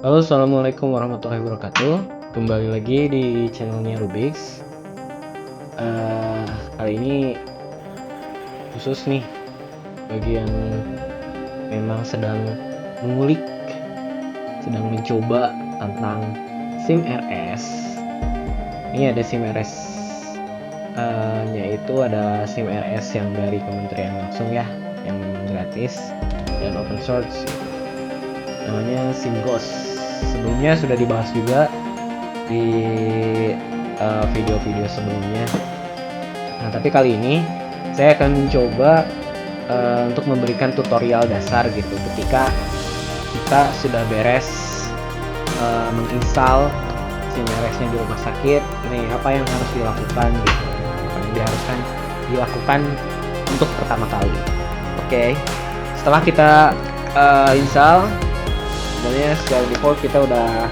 Halo, assalamualaikum warahmatullahi wabarakatuh. Kembali lagi di channelnya Rubix. Kali ini khusus nih bagi yang memang sedang mengulik, sedang mencoba tentang SIM RS. Ini ada SIM RS, yaitu ada SIM RS yang dari kementerian langsung ya, yang memang gratis dan open source. Namanya SIM Ghost. Sebelumnya sudah dibahas juga di video-video sebelumnya. Nah, tapi kali ini saya akan mencoba untuk memberikan tutorial dasar gitu ketika kita sudah beres menginstal SIM RS-nya di rumah sakit. Nih, apa yang harus dilakukan gitu, apa yang diharuskan dilakukan untuk pertama kali. Oke. Setelah kita install, sebenarnya secara default kita udah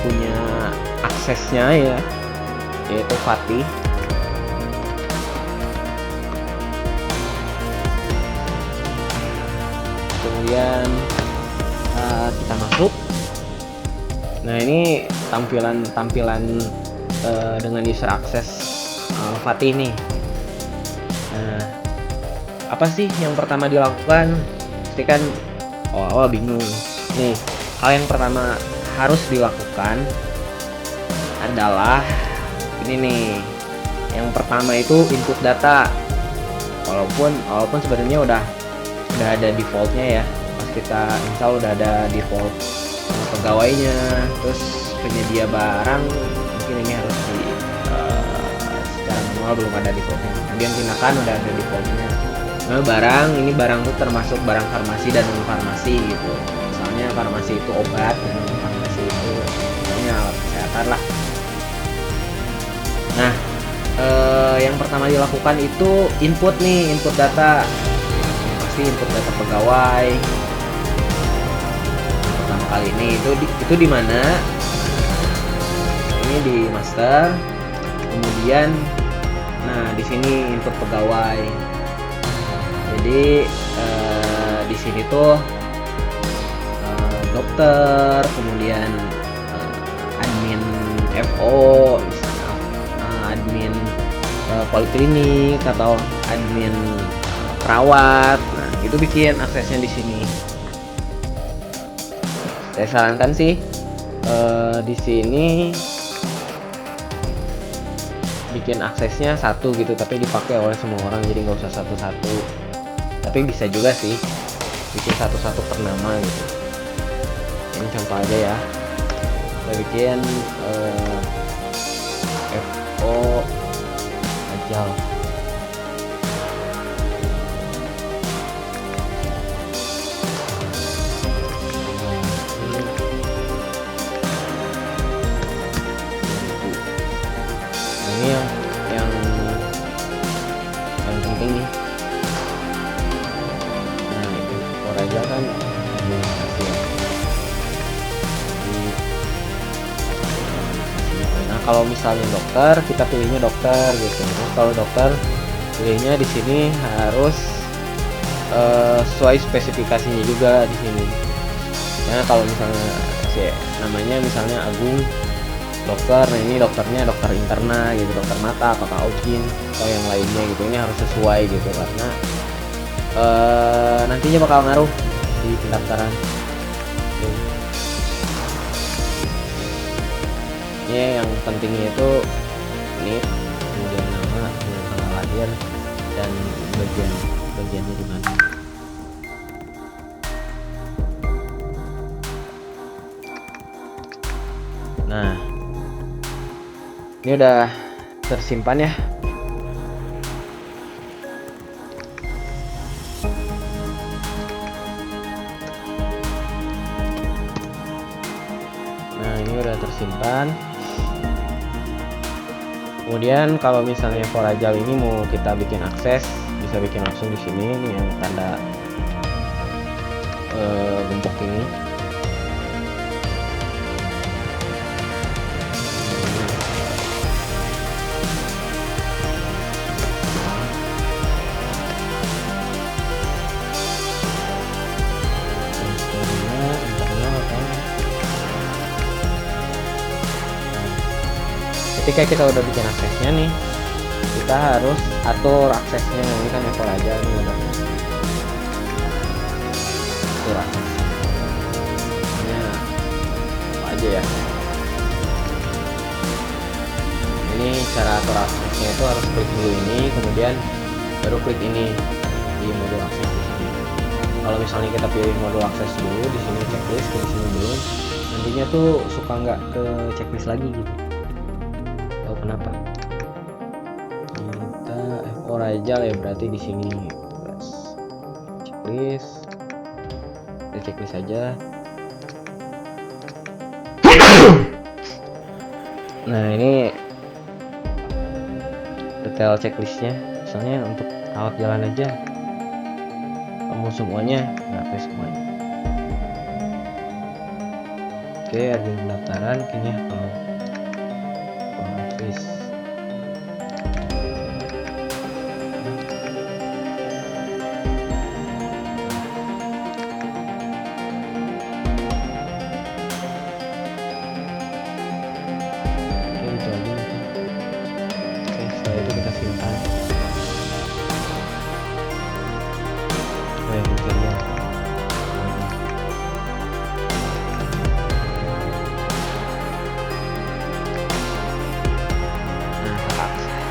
punya aksesnya ya, yaitu Fatih. Kemudian kita masuk. Nah, ini tampilan dengan user akses Fatih nih. Nah, apa sih yang pertama dilakukan? Pasti kan awal bingung. Nih, hal yang pertama harus dilakukan adalah ini nih. Yang pertama itu input data. Walaupun sebenarnya udah ada defaultnya ya. Pas kita install udah ada default pegawainya, terus penyedia barang mungkin ini harus secara manual belum ada defaultnya. Kemudian tindakan udah ada defaultnya. Nah, ini barang tuh termasuk barang farmasi dan non farmasi gitu. Misalnya farmasi itu obat dan non farmasi itu misalnya alat kesehatan lah. Nah, yang pertama dilakukan itu input data. Pasti input data pegawai. Pertama kali ini itu di mana? Ini di master. Kemudian, nah di sini input pegawai. Jadi di sini tuh dokter, kemudian admin FO, misalnya admin poliklinik atau admin perawat. Nah, itu bikin aksesnya di sini. Saya sarankan sih di sini bikin aksesnya satu gitu, tapi dipakai oleh semua orang, jadi nggak usah satu-satu. Tapi bisa juga sih bikin satu-satu per nama gitu. Ini contoh aja ya. Kita bikin FO Ajal. Ini yang penting nih. Aja kan nah, kalau misalnya dokter, kita pilihnya dokter gitu. Nah, kalau dokter pilihnya di sini harus sesuai spesifikasinya juga di sini. Nah, kalau misalnya namanya misalnya Agung dokter, nah ini dokternya dokter interna gitu, dokter mata atau Augin atau yang lainnya gitu. Ini harus sesuai gitu karena nantinya bakal ngaruh di pendaftaran. Ini yang pentingnya itu ini, kemudian nama, kemudian tanggal lahir, dan bagiannya di mana. Nah, ini udah tersimpan ya. Udah tersimpan. Kemudian kalau misalnya Forajal ini mau kita bikin akses, bisa bikin langsung di sini nih yang tanda gembok ini. Internal atau ketika kita udah bikin aksesnya nih, kita harus atur aksesnya. Ini kan ekor aja nih, udah atur aksesnya apa aja ya. Ini cara atur aksesnya itu harus klik dulu ini, kemudian baru klik ini di modul akses di sini. Kalau misalnya kita pilih modul akses dulu di sini checklist, di sini belum, nantinya tuh suka nggak ke checklist lagi gitu. Tahu kenapa? Kita ekor aja ya, berarti di sini checklist, kita checklist aja. Nah ini detail checklistnya, misalnya untuk alat jalan aja kamu semuanya nggak tes semuanya. Oke, admin pendaftaran kayaknya kalau office itu aja mungkin. Oke, setelah itu kita simpan.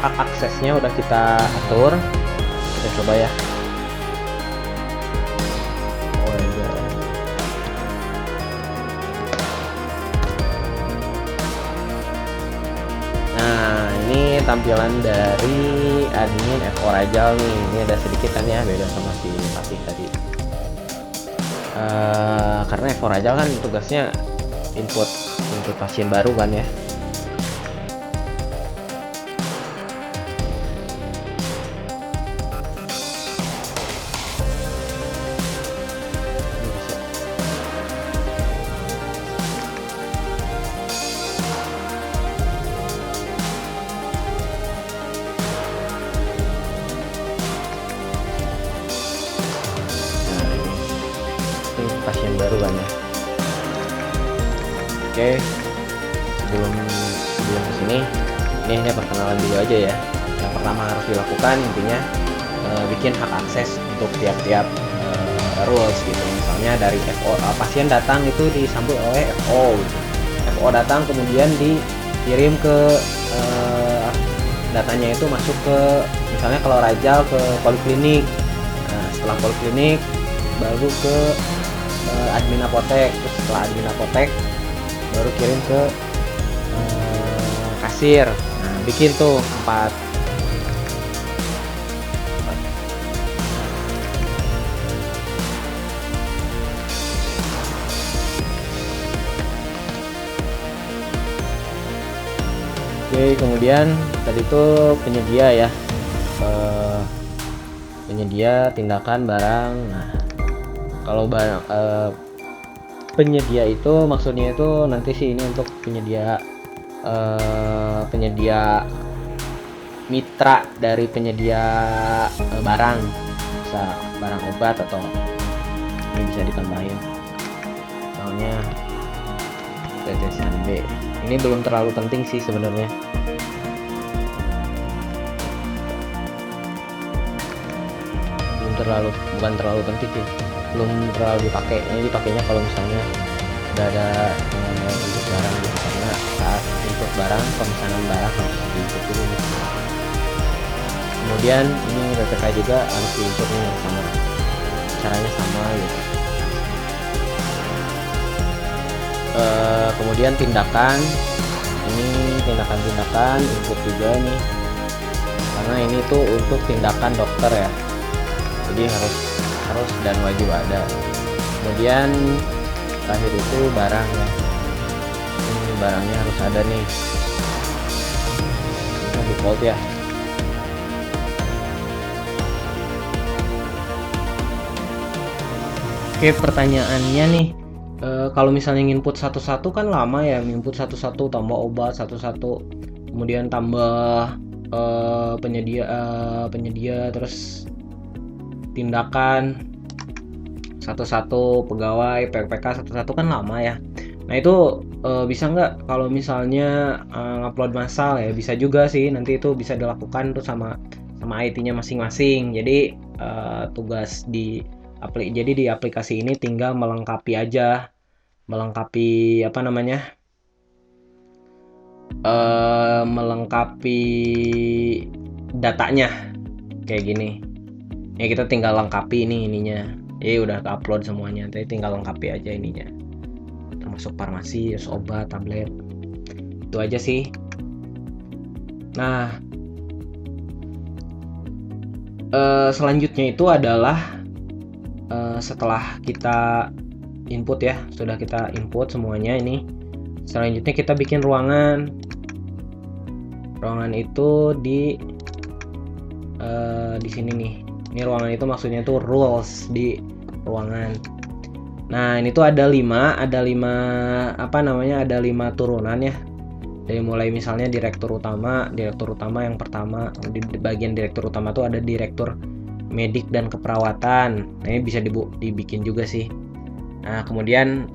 Hak aksesnya udah kita atur, kita coba ya. Nah ini tampilan dari admin FO Rajal nih. Ini ada sedikit kan ya beda sama si Fatih tadi. Karena FO Rajal kan tugasnya input pasien baru kan ya. Pasien baru kan ya. Oke, sebelum kesini ini hanya perkenalan dulu aja ya. Yang pertama harus dilakukan intinya bikin hak akses untuk tiap-tiap rules gitu. Misalnya dari FO, pasien datang itu disambut oleh FO gitu. FO datang kemudian dikirim ke datanya itu masuk ke, misalnya kalau Rajal ke poliklinik. Nah, setelah poliklinik baru ke admin apotek, terus setelah admin apotek baru kirim ke kasir. Nah bikin tuh 4. Oke, kemudian tadi tuh penyedia ya, penyedia tindakan barang. Nah kalau barang penyedia itu maksudnya itu nanti sih ini untuk penyedia mitra dari penyedia barang, bisa barang obat atau ini bisa ditambahin soalnya tetesan B. Ini belum terlalu penting sih sebenarnya. Bukan terlalu penting sih, belum terlalu dipakai. Ini dipakainya kalau misalnya udah ada input barang gitu, karena saat input barang, pemesanan barang harus diinput dulu nih. Kemudian ini PPK juga harus diinput nih, sama caranya sama gitu. Kemudian tindakan, ini tindakan input juga nih, karena ini tuh untuk tindakan dokter ya, jadi harus dan wajib ada. Kemudian terakhir itu barang ya, ini barangnya harus ada nih, ini default ya. Oke, pertanyaannya nih, kalau misalnya nginput satu-satu kan lama ya, nginput satu-satu, tambah obat satu-satu, kemudian tambah penyedia, terus tindakan satu-satu, pegawai PPK satu-satu kan lama ya. Nah itu bisa nggak kalau misalnya upload massal ya, bisa juga sih, nanti itu bisa dilakukan tuh sama IT-nya masing-masing. Jadi tugas jadi di aplikasi ini tinggal melengkapi aja, melengkapi apa namanya, melengkapi datanya kayak gini ya. Kita tinggal lengkapi ininya, udah upload semuanya, jadi tinggal lengkapi aja ininya, termasuk farmasi, obat, tablet, itu aja sih. Nah, selanjutnya itu adalah setelah kita input ya, sudah kita input semuanya ini, selanjutnya kita bikin ruangan itu di sini nih. Ini ruangan itu maksudnya tuh rules di ruangan. Nah, ini tuh ada 5 turunan ya. Dari mulai misalnya direktur utama yang pertama, di bagian direktur utama tuh ada direktur medik dan keperawatan. Nah, ini bisa dibikin juga sih. Nah, kemudian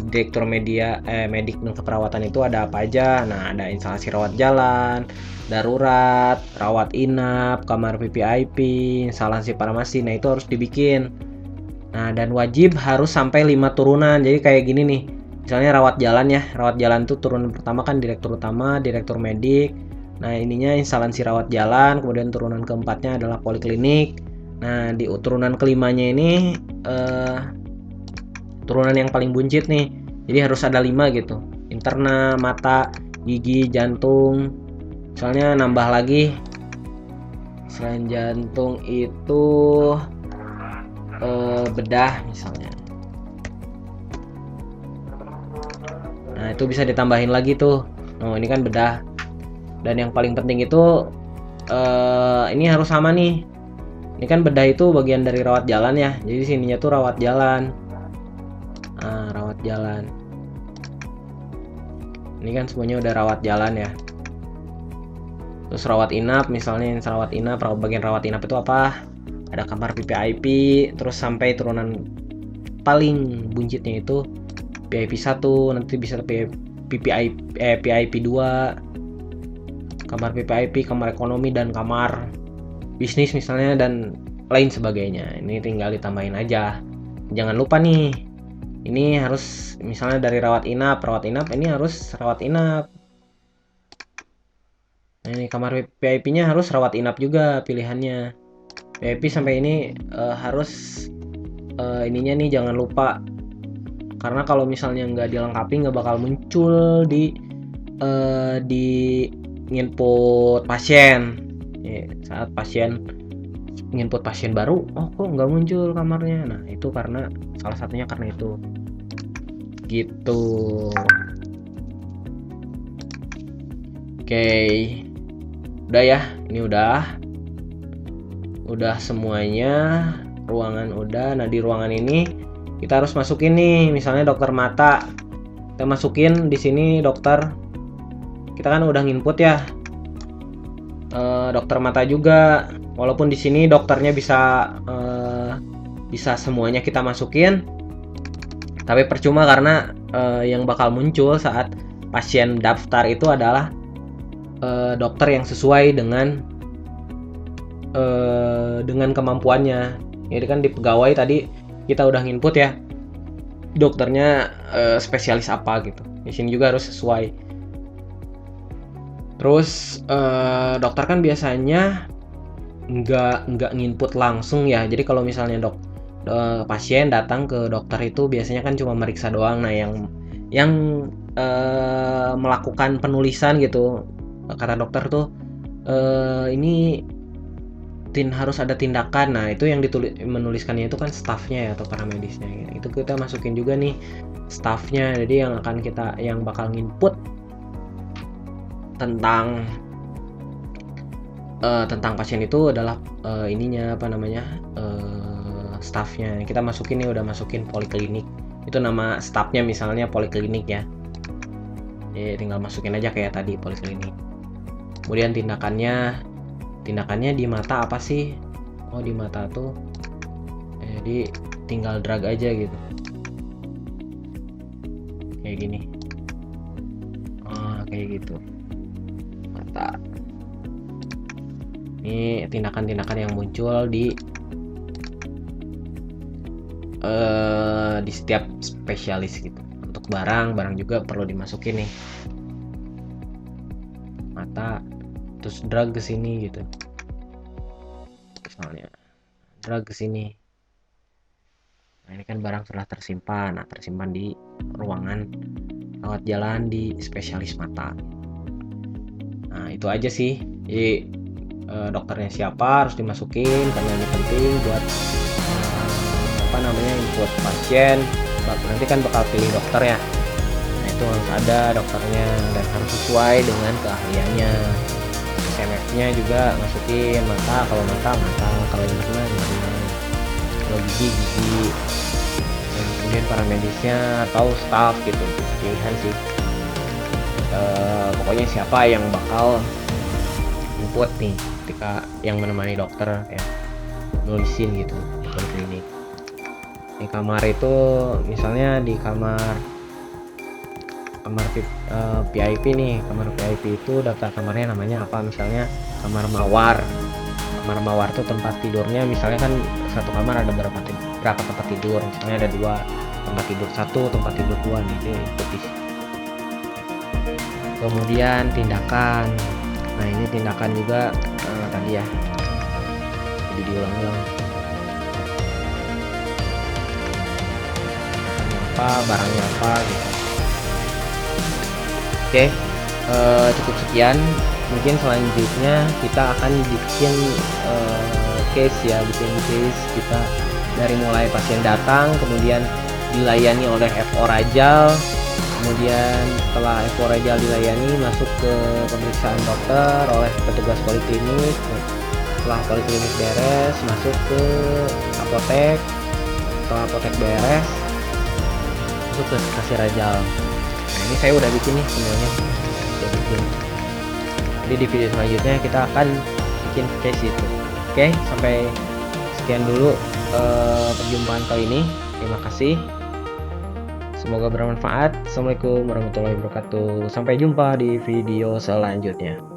direktur medik dan keperawatan itu ada apa aja? Nah, ada instalasi rawat jalan, darurat, rawat inap, kamar VVIP, instalasi farmasi. Nah, itu harus dibikin. Nah, dan wajib harus sampai 5 turunan. Jadi kayak gini nih. Misalnya rawat jalan ya. Rawat jalan tuh turunan pertama kan direktur utama, direktur medik. Nah, ininya instalasi rawat jalan, kemudian turunan keempatnya adalah poliklinik. Nah, di turunan kelimanya ini turunan yang paling buncit nih. Jadi harus ada 5 gitu. Interna, mata, gigi, jantung. Soalnya nambah lagi, selain jantung itu bedah misalnya. Nah, itu bisa ditambahin lagi tuh. Oh, ini kan bedah. Dan yang paling penting itu ini harus sama nih. Ini kan bedah itu bagian dari rawat jalan ya. Jadi sininya tuh rawat jalan. Nah, rawat jalan. Ini kan semuanya udah rawat jalan ya. Terus rawat inap, misalnya rawat inap, bagian rawat inap itu apa? Ada kamar VVIP, terus sampai turunan paling buncitnya itu VIP 1, nanti bisa VIP 2, kamar VVIP, kamar ekonomi, dan kamar bisnis misalnya, dan lain sebagainya. Ini tinggal ditambahin aja. Jangan lupa nih, ini harus misalnya dari rawat inap ini harus rawat inap. Nah, ini kamar VIP-nya harus rawat inap juga pilihannya. VIP sampai ini harus ininya nih jangan lupa, karena kalau misalnya nggak dilengkapi nggak bakal muncul di input pasien. Saat pasien input pasien baru, kok nggak muncul kamarnya. Nah, itu karena salah satunya karena itu gitu. Oke. Udah ya, ini udah semuanya, ruangan udah. Nah, di ruangan ini kita harus masukin nih, misalnya dokter mata. Kita masukin di sini dokter. Kita kan udah nginput ya. Dokter mata juga. Walaupun di sini dokternya bisa semuanya kita masukin. Tapi percuma karena yang bakal muncul saat pasien daftar itu adalah dokter yang sesuai dengan kemampuannya. Jadi kan di pegawai tadi kita udah nginput ya, dokternya spesialis apa gitu. Di sini juga harus sesuai. Terus dokter kan biasanya nggak nginput langsung ya. Jadi kalau misalnya pasien datang ke dokter itu biasanya kan cuma meriksa doang. Nah, yang melakukan penulisan gitu, kata dokter tuh ini harus ada tindakan. Nah, itu yang menuliskannya itu kan staffnya ya, atau para medisnya gitu. Itu kita masukin juga nih staffnya. Jadi yang bakal nginput tentang pasien itu adalah staffnya. Kita masukin nih, udah masukin poliklinik. Itu nama staffnya misalnya poliklinik ya. Tinggal masukin aja kayak tadi poliklinik. Kemudian tindakannya di mata apa sih? Oh, di mata tuh jadi tinggal drag aja gitu, kayak gini. kayak gitu. Mata. Ini tindakan-tindakan yang muncul di setiap spesialis gitu. Untuk barang juga perlu dimasukin nih. Mata, terus drug ke sini gitu. Misalnya drug ke sini. Nah, ini kan barang sudah tersimpan. Nah, tersimpan di ruangan rawat jalan di spesialis mata. Nah, itu aja sih. Jadi dokternya siapa harus dimasukin karena ini penting buat input pasien. Nanti kan bakal pilih dokter ya. Nah, itu harus ada dokternya dan harus sesuai dengan keahliannya. SMF-nya juga masukin mata, kalau kalau interna, kalau gigi. Dan kemudian para medisnya atau staff gitu, pilihan sih. Pokoknya siapa yang bakal input nih ketika yang menemani dokter ya, nulisin gitu di klinik. Di kamar itu misalnya di kamar VIP nih, kamar VIP itu daftar kamarnya namanya apa, misalnya kamar mawar. Kamar mawar tuh tempat tidurnya, misalnya kan satu kamar ada berapa tempat tidur, misalnya ada 2 tempat tidur, 1 tempat tidur 2 nih, itu ikuti. Kemudian tindakan, nah ini tindakan juga tadi ya, jadi diulang-ulang. Barangnya apa gitu. Oke, cukup sekian. Mungkin selanjutnya kita akan bikin case kita dari mulai pasien datang, kemudian dilayani oleh FO Rajal, kemudian setelah FO Rajal dilayani masuk ke pemeriksaan dokter oleh petugas poliklinik. Setelah poliklinik beres masuk ke apotek, setelah apotek beres masuk ke kasir Rajal. Nah, ini saya udah bikin nih semuanya, jadi di video selanjutnya kita akan bikin case itu. Oke, sampai sekian dulu perjumpaan kali ini. Terima kasih, semoga bermanfaat. Assalamualaikum warahmatullahi wabarakatuh. Sampai jumpa di video selanjutnya.